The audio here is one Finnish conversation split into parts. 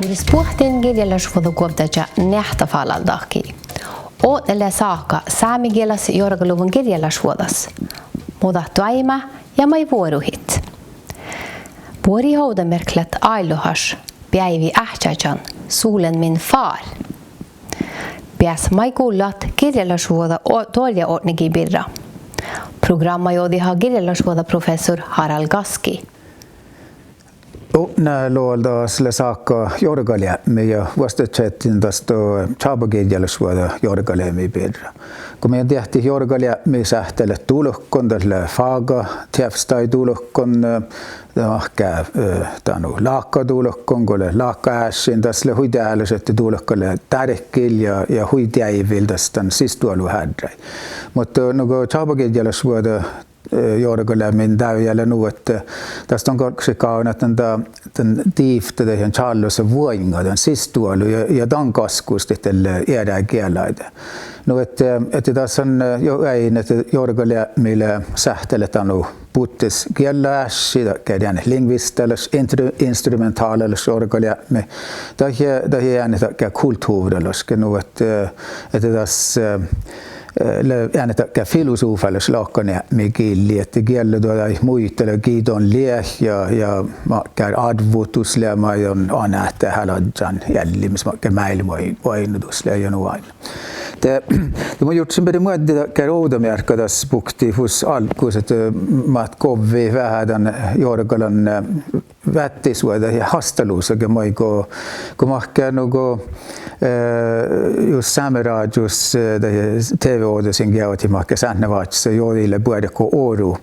Yhdyspuhteen kirjallisuusvuotokuoptaja nähtäfalaldaki. Ootelle saakka saamikielas jorgaluvun kirjallisuudas. Muda toima ja mai vuoruhit. Vuori houdamerklet ailuhas päivi ähtsäjan suulen min far. Pääs mai kuullat kirjallisuuda tolja ordnigi birra. Programma jodiha kirjallisuuda professor Harald Gaski. Nää luolta sille saakka jorgalia ja vastatsetin tästä chabagidjallisuuda jorgalia mi birra. Kun me tehtiin jorgalia mi sähtele tulokon tälle faga tiefstai tulokon tanu laakka tulokon kolle laakka ässin täsle huideälyset tulokolle tärkil ja huidäivil tästä sistualu hädrei. Mutta nuko chabagidjallisuuda jorgalia min täyjällä nu että tästä on kaksi kaunat den tiifte det en challos voinga den sistualu ja dan kaskusti tälle jäädä kielaita. No että tässä on jo ei että jorgalia millä sähteletanu puttes kielläs kädään lingvisteles instrumentaales jorgalia me det är en kulturellos nu että tässä äänettä filosofallis laakane mikilli että kielä tuoda muistella kiiton lieh ja makkar advotusleema ja anähtä haladjan jällimis makkar mäilvoinutusle ja nuain. Det har gjort som det mådde karodamerka das bukti hos alkus että mat kovvi vähän jorgalan vättisuoda ja hastaluusakin maiko kun makkar nugo just samerajus TV-odosin geoti makkar sannevaatsa joille både ko oru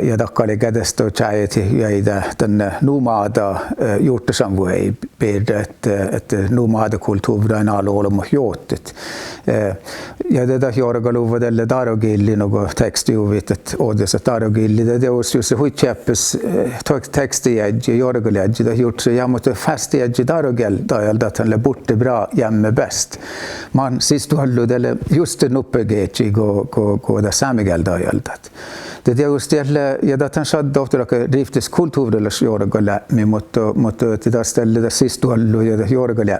ja takkali kädestä chäiti jäitä tänne nomada juurtasamvuei piirret että nomada kulttuurin alueella johtit ja tätä jorgaluvadelle tarogilli nugo tekstiuvit että odessa tarogilli det är just huitchäppes tekstijäji jorgaljäji det gjort så jag måste fastjäji tarogel tajalda att han borte bra jämme bäst man sist hallu delle just nuppegeji go da samigel tajaldat det är just det ja det han sad doktor riftes kulturellas jorgaljä mi motto till det ställe det sist hallu ja jorgaljä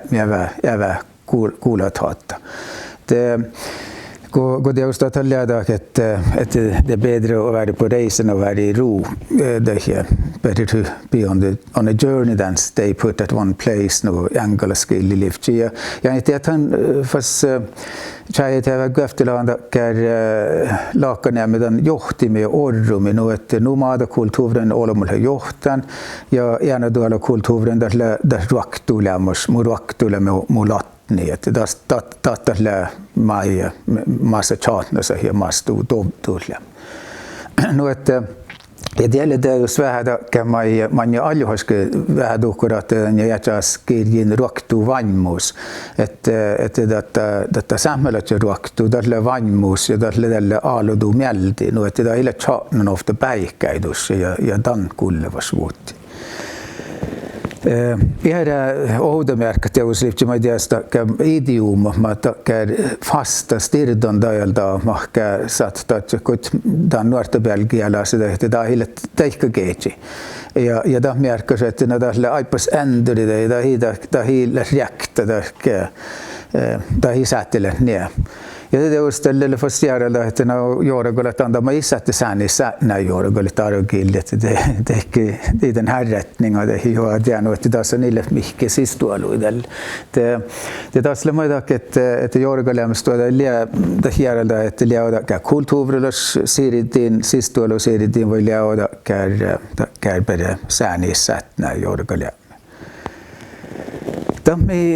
jävä kuulat hatta det är just att lära att det är bättre att vara på resan och vara i ro. Det är better to be on a journey than stay put at one place no angla skill i livet. Jag inte att han fast tjejt har gåftelanda kär lakane med den johti med orrum no ett nomada kulturen olomul johtan ja gärna då alla kulturen där ruaktulamos muruaktule mulat niin että tällä mai massa chatnassa ja mastu tulla no että ideelle det är svähda kan man ju aljohaske vähän ukkurat ja jätäs kirjin ruoktu vanmus että detta samhället ruoktu tällä vanmus ja tällä aludu mälti no että det är chatnan ofta päihkäidus ja dan kullevas vuotti Ihara oudamerkat ja uslipti ma ideasta ka idiom ma takkar fasta stirdan dajalda mahka satta kut dan nuorta belgiala sitä että da hilet teikka geji ja da merkas että nadalle aipas änduri da hila reakta da hisätele ne ja det är just det förstärda att när jorgalet anda man isat sani när jorgalet arogillet det i den här riktningen det gör att jag nog att det så nille mycket sistualu det där slämmer att jorgalem står det här där att lära kulturellas siridin sistualu siridin vill lära kär bara sani när jorgalet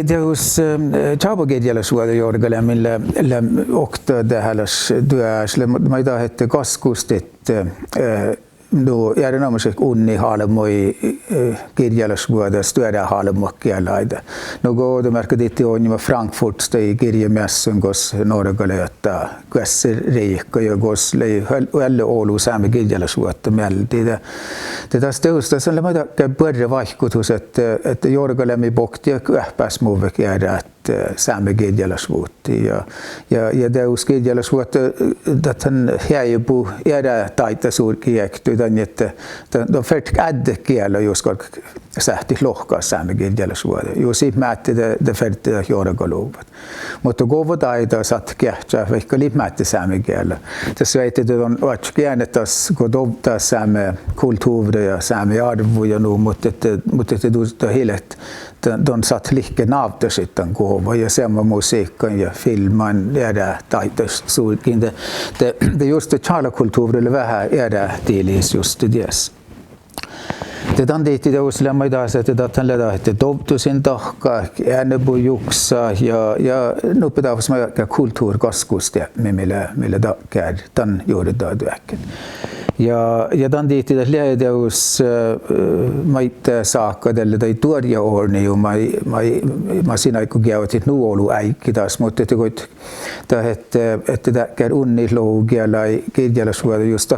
det hos chabagidjallisuuda jorgalia millä okta tähäläs työsle ma ida hette kaskustit no järjenomaiset unni haalmoi kirjallisuuda työdä haalmokkialaida no goda merkaditti on Frankfurt stei kirjamässun kos norgaletta kässiriikka ja kos lei alle olu saamme kirjallisuutta meldi det tästä sen lemma börja vaikutus että jorgalemi bokti ja pääs muuvek jäädä saamen kielellä ja deus kielellä suotta tämän häipu era taita suurkiekty tämän että de fert adde kielellä jos sähti lohkaa saamen kielellä suotta jos i mätte de fert jorgoluvat mutta govodaita satt kähtsä vaikka limätte saamen kielellä tässä vet det on vatsken että godovta saamen kulttuuri ja saamen arvo ja nu mutta det helt de satt lika navta sitten gåva ja samma musiken ja filman era taiters suurkin det just det charlakulttuurille vähän era tilis just det det on det det uslämma idag så att han leder att dobtusin tahka äänebu juksa ja nu pedavs med kulturkaskuste millä dakkar tan jorda duäken ja dan det det ledeus maita saakka tälle tai tuoria orni jo mai sinä kun käytit nuolu äikkidas mutta te koit että dakkar unni logia lai kirjalla suoda just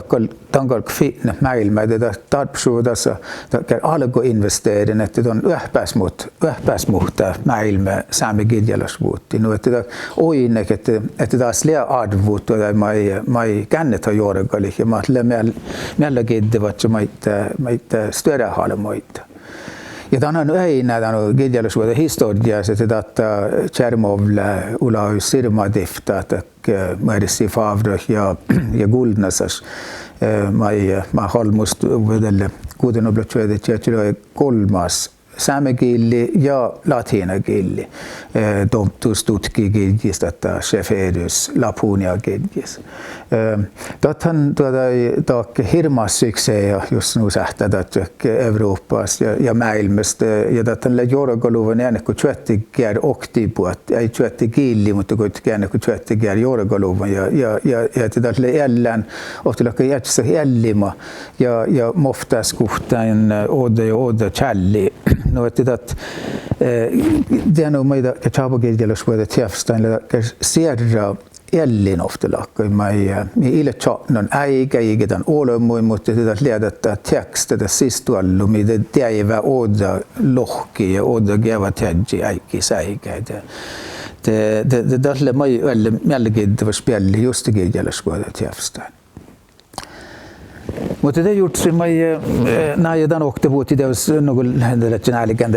tankal fitne maailma det tarpsuudassa dakkar algo investeerin että on yhpäsmuhta maailma saamen kirjalla suotti no että oinnek että taas lea arvut tai mai kannata jorgali ja mällä kiddevat maita större halmoita. Ja tämän on aina tämän kirjallisuuden historiaa, että Tjermovla ula sirmadifta, että määräsi Favre ja Guldnasas mä halmust vedelle kuten oblatsuede tjärtsilöi kolmas saamekieli ja latinakieli tobtustutki kielistä että Cheferius Lapunia kielistä. Tähän tuota hirmas suksea just nu sähtää Euroopassa ja maailmasta ja tällä jorgoluvan ennen kuin tjöttikier oktipuot ei tjöttikieli mutta kuitenkin ennen kuin tjöttikier jorgoluvan ja tällä ellän ofta jätsä ellima ja moftas kohtaan oda challi no että det är nog med att chabogeljalla suoda tjäfstänle serra ellin oftelakka mai ille chatnon äikäigetan olemmoi mutta tätä liedettä tekstitä sistuallu mitä teivä oda lohki ja oda geva tjädji äikki säikäitä det tälle mai melkein spelli just geljalla suoda tjäfstän mutta det gjort sig mai näiden oktavuoti deus någon regionaalikan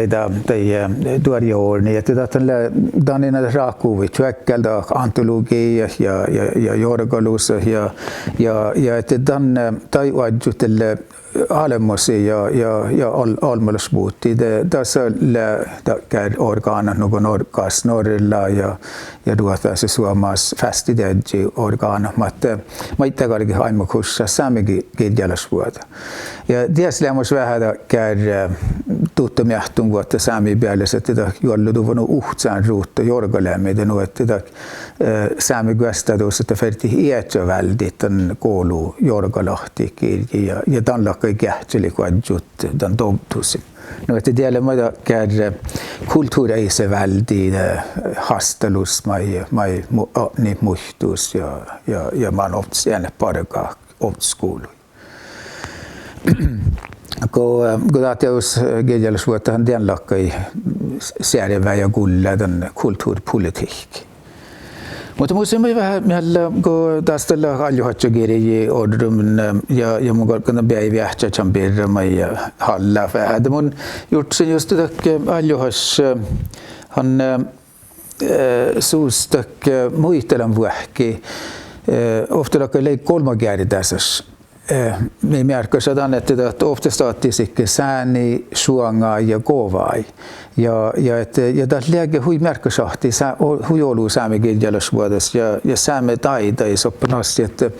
tai tuoriorni että tällä danina raakuvi tjäkkelda antologia ja jorgalus ja että dan tai wajutelle alemosi ja almalsbuutti tässä dakkar organan någon orkas norrilla ja duota se suomas fastidedji organa mutta maittakarki aimakussa saamegi kirjallisuutta ja tieslämos vähän dakkar tuttumiahtun vuotta saami päällessä että jollu tuvonu uhtsaan ruutta jorgalämmiden no että saami guestados että ferti ietsä väldit koulu jorgalahti kirja ja tanla kähtseli kuadjut dan dobtusi no että tielle maida kär kulttuuri ei se väldi hastelus mai ni muhtus ja man ofts ene parka oftskulu Godateus gejelsuotahan den lakkai särjevä ja kulledan kulturpolitik mutta muistamme vähän meillä kun tästä aljohatsogeri ordrum ja mun korkana päiviähtsä champirra mai halla vähän mun gjort sen just det aljohas han suustak muitelan vuohki ofta lakkai kolmagäri tässä me märker sådan että ofta statistiikka sääni suanga ja kovai ja että det läge hui märker sahti hui olu saamen kirjallisuudessa ja saamen taita ei soppanasti että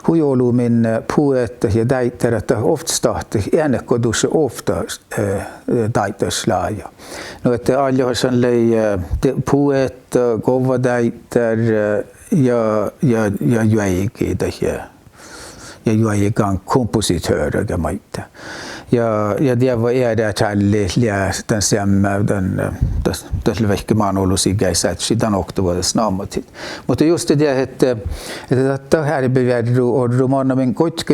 hui olu min poet ja taiter että ofta stahti ennekkodusse ofta taiterslaaja no että aljohasan lei poet kova taiter ja juäiki ja juojikan kompositörer maita ja det var det challe den samma das väcke man olosi gaisat sidan oktober snamotit mutta just det että här bevärdru och romanen min kotka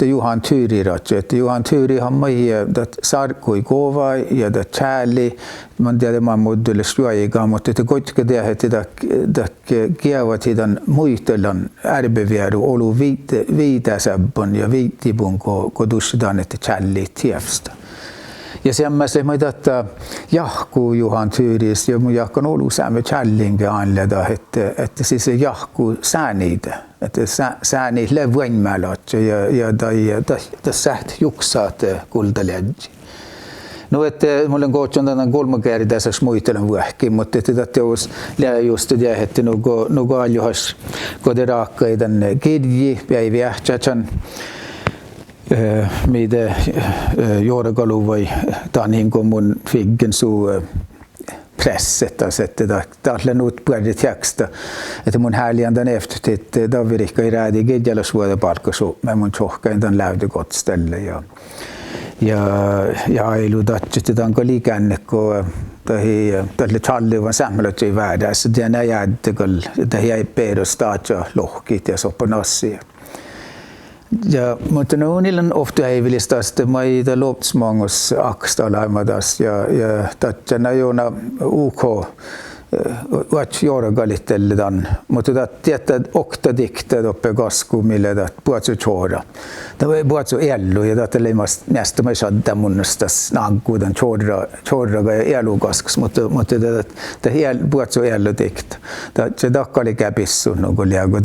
Johan Tyri att Johan Tyri har mai det sarkoi kova ja det challe man tiedä man modulle suojaa, mutta että koitka tehdä, että kievät hidan muistelan ärbeviäru olu viitäsäppön ja viittipun, kun tussitaan, että challit tiefstä. Ja semmoisen mä tätä jahkuu Juhan Tyyris ja mun jahkan ollut säämme challinge anleda, että siis se jahkuu sääniitä, että sääniitä levuenmäälät ja tässä juksaat kultaledji. No, että mulla on kootsun tämän 3 kertaa tässä muistelen vuohkin, mutta että teos lää just det, että nugo aljohas koderaakkai tänne kirji, päivi ähtsätsän, mitä juorakalu vai taan niin kuin mun figgen suu presset, että tällä nyt puhutaan teksta, että mun härliandan efter että Davirikka i räädi gidjällä suoda palkasu, mä mun tjohkain tämän läytykot ställe ja ailu tatsit, että onko liikänne, kun tälle challivan samhället ei väädä, så det är jättekul, että jäi pedostaat ja lohkit ja sopanassia. Ja, mutta no niillä on ofta heivilistä, että mä ei ole lopsmangos akstalaamadas ja tätä joona UK vad jorgalitteldan, mutta tietää okta dikta doppe kasku millä dat puhutsu chora. Tämä puhutsu ellu ja dat oli mest mä shadda munnastas nagkudan chora ja ellu kaskus, mutta det hel puhutsu ellu dikta. Det dakkali käpissu nugo liago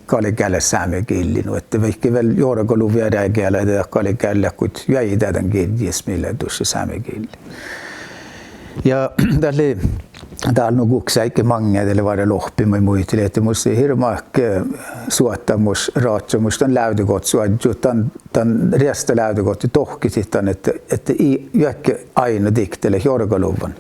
kali källe saamen kieli, no että vaikka vielä jorgolu viedään kielä, että kali källe kut jäi tämän kielissä millä tuossa saamen kieli. Ja täällä on kuksaikki mange, että var lohpimme muisteli, että musta hirmaak suottamus, raatsumus, tämän läytykot suodju, tämän resta läytykot tohki sitten, että jäkki aina diktele jorgoluvan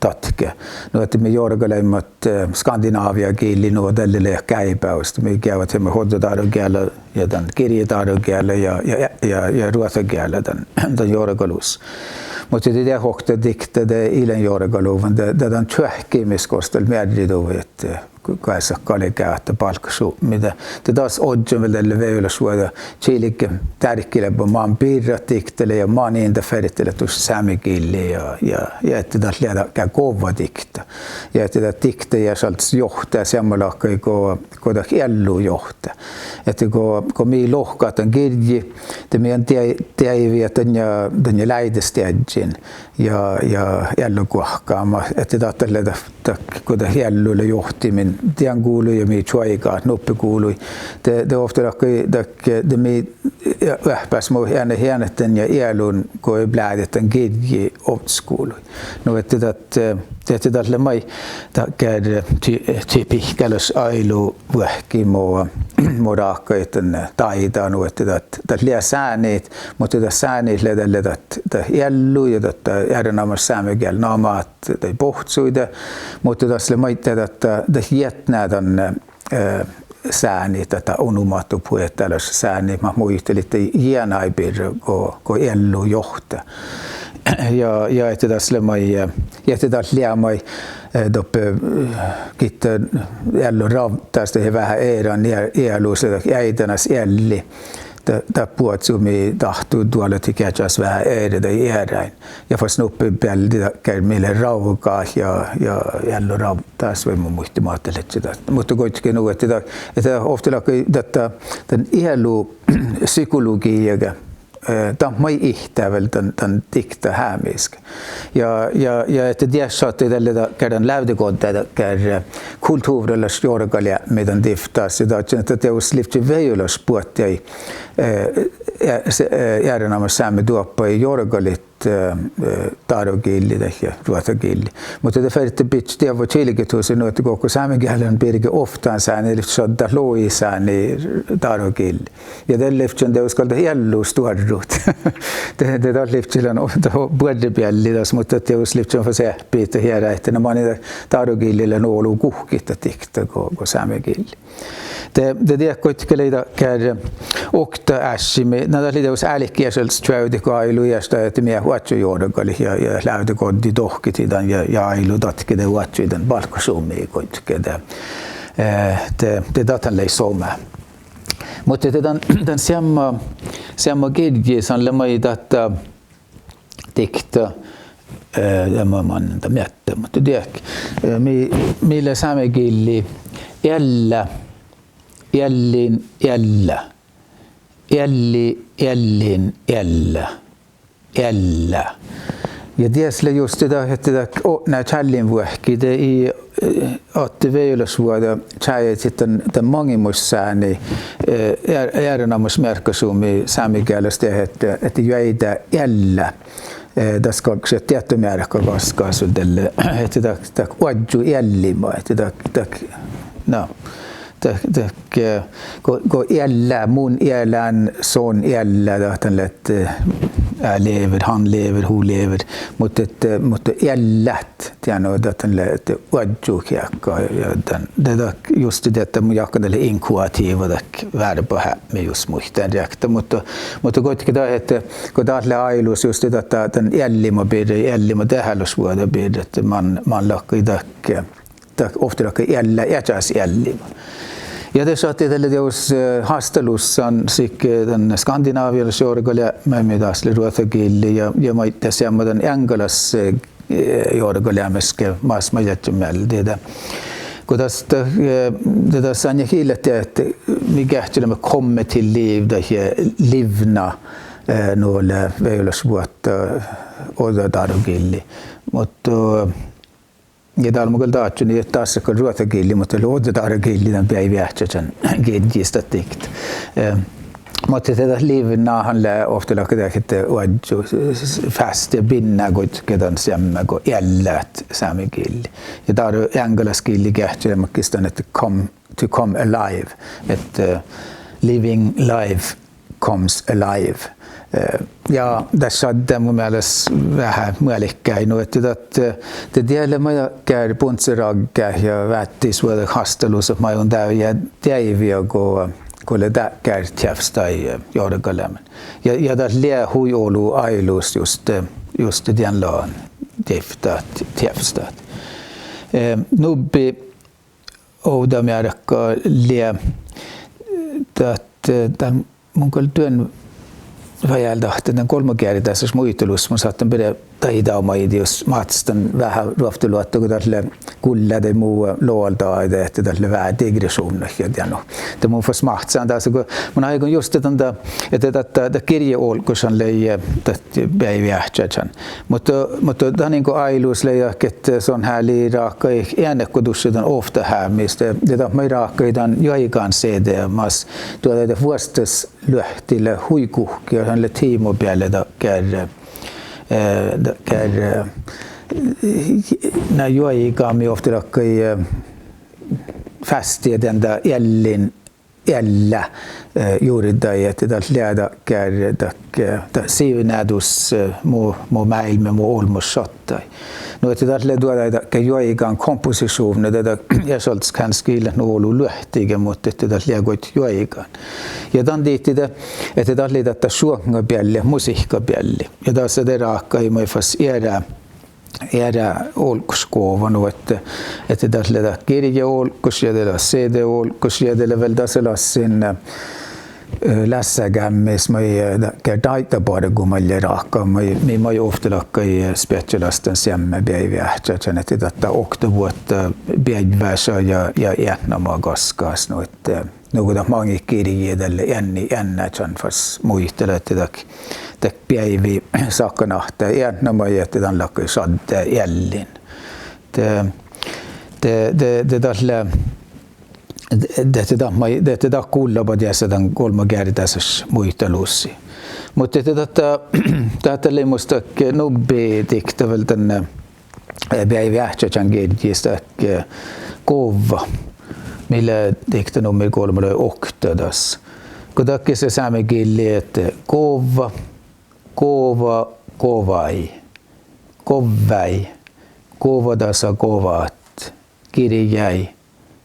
tatke. No, että me jorgalemmat Skandinavia kieli nuo tälle käipäystä. Me käyvät hemme hoitotaidon kielä ja tämän kirjataidon kielä ja ruotsan kielä tämän jorgalus. Mutta det högsta diktet ilen jorgaluvan, det on tjöhkimiskostel medridovi, että kaisa kalikäyttä palkkasu, mitä te taas odjon väl tälle väyläsuoda chiilikke tärkkilepä maan piirrat diktele ja maan inta färdittele tuossa saamikille ja että taas liedä käy kova dikta. Ja että tämä dikta ja salts johtaa semmoilakka ei koda ellu johtaa. Että kun mii lohkaa tämän kirji, että meidän teiviä tämän läidestjädjin ja ellu kuahkaama, että tahtelle koda elluille johtimin tien kuului ja mii tjoikaa, noppi kuului. Det ofta det mii vähpäs muu hienetten ja elun, kun blädetten kirji otskuului. No, että tälle mai käydä typihkälös ailu vähkimo moraakkaiden taidaan, että liiä sääneet, mutta tätä sääneet ledelle tätä jellu ja tätä järjenamassa säämekiel naamaat tai pohtsuida, mutta tässä mai tätä jätnää tänne sääni tätä onumattu puhetälössä sääni. Mä muistelin, että jäänaipir, kun jellu johtaa. Ja että tässä mai että tässä liämai doppe kitta jellu ravtaasta he vähän eeran jelussa jäitänas jelli. Tämä puhutsumi tahtuu tuolla tikätsäs vähän eeritä jääräin. Ja fast noppi peldi käy meille raukaa ja jellu ravtaas voi mun muistimaattelet sitä. Mutta kuitenkin nuo, että ofta tämän jellu psykologiaga tämä mai ihtäväl tämän dikta hämisk. Ja että tiesaatte tälle käydään läytekonteita käydä kulttuurillis jorgalia meidän diftaas. Että teos lifti väyläs puhutti järjenamassa saamme tuoppa jorgalit taidokilli ja ruotakilli. Mutta det färdigt bitch det var chiliketus no että koko saamenkielen piirike oftaan sääni eli sodda loi sääni taidokilli. Ja den liften det uskalta jellu storrut. Det där liften ofta både bjällidas mutta det us liften för sig bit här että man är taidokillille nolu kuhkitta tikta koko saamenkieli. Det kuitenkin käydä okta ässime. Näitä oli teos älkkiäselts tjäydikailu ja sitä, että minä huotsu jorgali ja läytekoddi tohkitidan ja ailu tatkide huotsuiden palkkasummiin kuitenkin. Det datan lei soma. Mutta tämän semma kirji sanlemai dikta tämä mannanta miettä, mutta tiedätkö, millä saamekilli jällä, jällin, jällä, jälli, jällin, jällä, jällä. Ja tiesle just sitä, että nämä challin vuohki, det i att väylösvuoda tjäjät sitten tämän mongimussääni järjenamusmerkasumi saamikielestä, että jäitä jällä. Tässä on se tiettymäärä kaskaisuudelle, että tämä uudju jällima, että no. Kun jällä, mun jällän, son jällä, että lever, han lever, hon lever, mutta jällät, että uudjukiakka, det är just det että mun jakkanelle inkuatiiva verba här med just muhteen reakta, mutta kuitenkin tämä, että kun tälle ailus just det että den jällima tähällysvuoda bidde, että man lakkai ofta lakkai jällä, jätäs jällima. Ja det saatti tälle teos haastelussan den skandinaavialaisen jorgolle mäimidaasle ruotsakilli ja mä itse asiassa engelas jorgolle mäske maasmajatjumäldi. Kun tästä sanja hiilet että mikä me kommer till liv det livna nolle väylösvuotta odadarugilli. Mutta ja täällä mukaan taattu niin että taas kun ruotsakilli, mutta luotetarkilli tämän päivähtsätän gedjistä tikt. Mutta tätä livnaahan lää ofta lakkaa että uudju fast ja binna gut kedan semma go jällät saamikilli. Ja täällä englanniskilli kähtää makistan että to come alive, että living life comes alive. Ja tässä on mun mielestä vähän mielekkäin, että te tiedämme käy puntsiragga ja vättis vuoden hastelussa, mä oon täyjä täiviä, kun det käy tjäfstai jorgalämmen. Ja det lär huijolu ailus just den laan tjäfstat. Nubbi oudamjärkka lär että mun kyllä työn väjältä, että tämän kolmakertaisessa muistelussa mun saattan pidä taidaumaidi, jos maatstan vähän ruoftuluotta, kun tälle kullade muu loolta, että tälle vähän digressioner. Det mun får smahtsaa tässä, kun mun aikon just että kirjeolkusan leijä päivähtsätsän. Mutta tämä niin kuin ailus leijä, että se on hääli raakkai, äänekkodussudan ofta häämistä. Ja mä raakkaidaan joikaan CD, mas tuoda vuostas lyhtille huikuhkia, hänelle tiimo päälle när jag gick med ofta lakkai fästiä tända jällä juuri tai että lähdä käydä siivnädus mu maailma mu olmossottai. No että tälle tuoda joikaan komposition että jäsolts kanskille nuolu lyhtiga mutta että tälle goit joikaan. Ja dan diittide että tälle tätä suonga bjälle musiikkabjälle. Ja tässä det raakkai mai fas era olkuskovan että tälle kirjeolkus ja tälle CD-olkus ja tälle väl tällaisin lässäkämmis mai kertaita pargumalle raakka mai ofta lakkai specialasten semme päivähtsätsän että tätä oktovuotta päivässä ja jätnama kaskas no että något många kirjeedelle jännätsän fas muistella että päivi sakkanahta jätnama ja että tämän lakkai sadde jällin. Det tälle Tätä kuulla tässä tämän kolmakertaisessa muistelussa. Mutta tätä leimusta nubbi diktavel tänne päivähtsätsän gedjistä kova, millä dikta nummer 38. Kun takki se saamme killi, että kovai, kovadasa kovat, kirjai,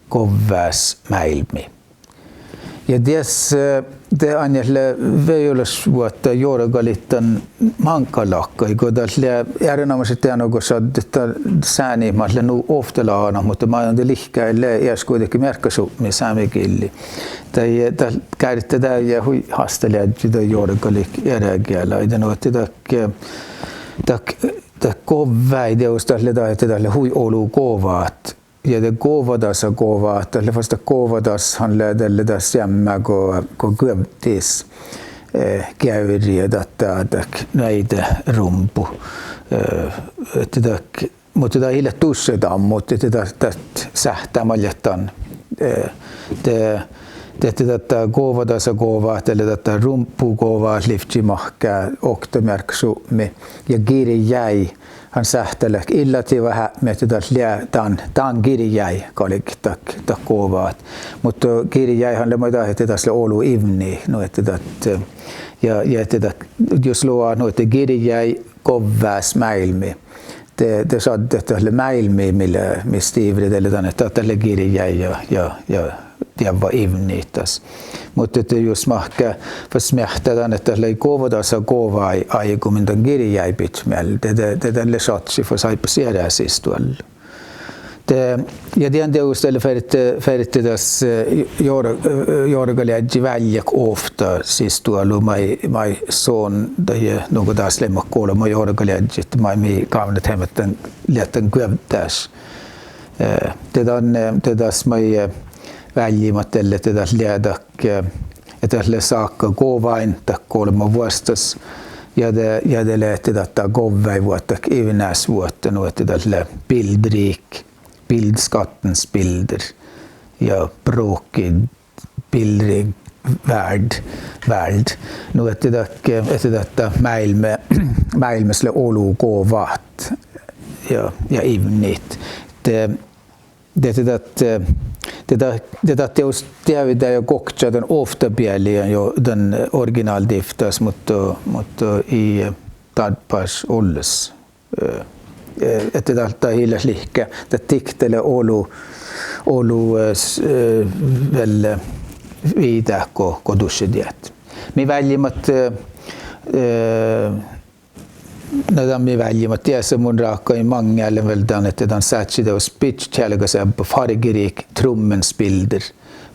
kovas maailmi. Ja det anjelle väylösvuotta jorgalittan mankalakkai, kun tälle erinomaisesti tienokossa että säänimalle nu ofta laana, mutta mä oon lihkäille ja kuitenkin merkkasummi saamikilli. Tai käytetään ja hui hastelijat jorgalik eräkielä. Ja no, ta kovväi teus tälle hui olu kovaat. Ja det kovadas kovaat, tälle vasta kovadas han tälle tässä jämmä ko kyöptis käyriä tätä näitä rumpu. Mutta tämä ei tussetaan, mutta tätä sähtää maljettaan. Tätä kovadas kovaat, eli tätä rumpu kovaat liftimahkää oktomärksumme ja kiri jäi. Han sähtelee illati vähän, että tämän kiri jäi, kallik kovaat. Mutta kiri jäi han lemmoita, että tässä olu ivni, no että ja että jos luo no että kiri jäi kovväs mäilmi. Te saatte tälle mäilmi, mistä ivritellään, että tälle kiri jäi ja var ivnitas. Mutta että jos mahka försmähtädän, että tälle kovadassa kova ei kun minun kiri jäi pitmällä. Det tälle satsi för sig på sidan sist tuolla. Ja det enda istället för das jorgaläggi väljak ofta sist tuolla mai son det något där slemma kolla mai jorgaläggi että mai mi kaunat hemmetten lätten kyöptäs. Det das mai väljimattelle että tässä liedäk että tälle saakka kovain ta kolme vuostas ja det lät että kovväi vuotta ivnäs vuotta no että tälle bildrik bildskattens bilder ja bråkig bildrig värld no että detta maailmasle olu kovat ja ivnit det teos tiedä jo kokchaden ofta bielian jo den originaldiftas mutta i tadpas olles että tältä hiljas lihkä että tiktele olu väl viitä ko duschediet mi väljimat näitä mi väljimat tiesä mun raakkoin mangalle vältään että tämän satsi teos pitch kälkäsä på fargerik trummensbilder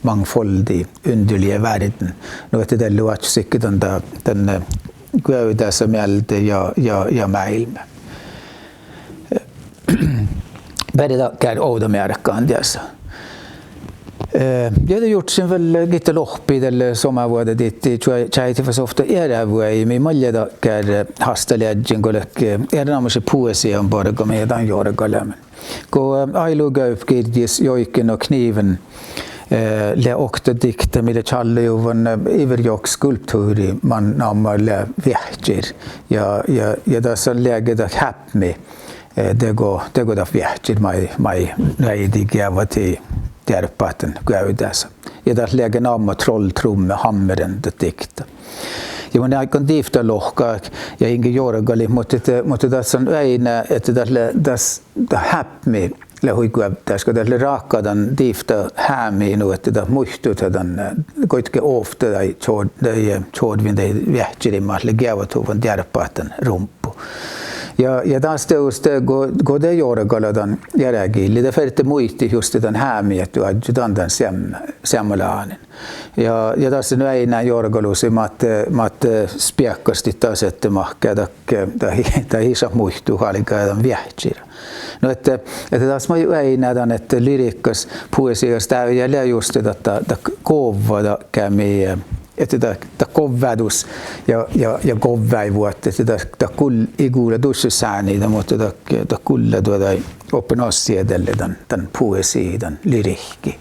mangfoldig underliga världen no että det låter säkert den köytässä mieltä ja maailma väldigt kär oudomärkan tässä. Jag hade gjort sen väl lite lohpi tälle sommarvuodet ditti tjäiti för ofta erävuoi mi maljada kär hastaledjin kolke eränaamassa poesian bara kom medan jorgalämmen. Ko ailuga uppgidis joiken och kniven le okta dikta mille challejuvan iverjok skulpturi man nammarle vähjir ja tässä lägeda häpmi det går da vähjir mai näidigiavati tärpaten käytässä. Ja tässä lägger namma trolltrumme hammeren det dikta. Ja mun aikan diifta lohkaa ja inge jorgali, mutta tässä on aina, että tässä häpmi lähui käytässä, kun tässä raakkadan diifta hämi nu, että tämä muistutetaan koitke ofta tai tjordvin tai vähjirimalle käyvatuvan tärpaten rumppu. Ja taas teosta kun te jorgaladan järjekilli, det färte muisti just tämän hämiet ja adjutan tämän semmalaanen. Ja taas nu ei näin jorgalusi, mat spiakkasti taas, että mahkaa tai hisa muistu halikadan vähjira. No että taas mä ei näin, että lyrikkas poesiasta ja just että kovada kämiä. Että tämä kovvädus ja kovväivuot, että tämä ikuulla dussesääni, mutta tämä kulla tuota oppin ossiedelle tämän poesiin, tämän lyrikki.